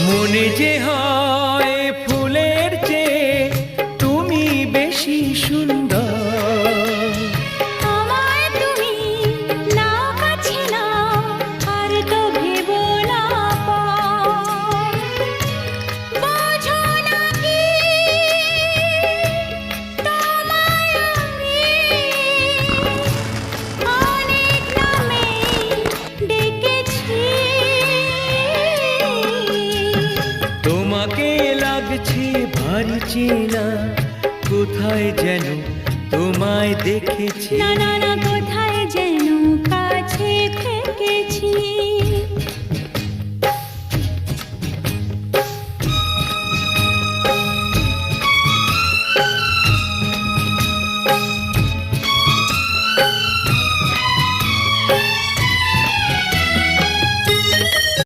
মনে যে হয় ফুলের চেয়ে তুমি বেশি সুন্দর। আমায় তুমি না কাছে নাও, আর তো ভেবো না পর। বোঝো না কি তোমায় আমি অনেক নামে ডেকেছি। তোমাকে লাগছে ভারী চেনা, কোথায় যেন তোমায় দেখেছি। না না না, কোথায় যেন কাছে থেকেছি।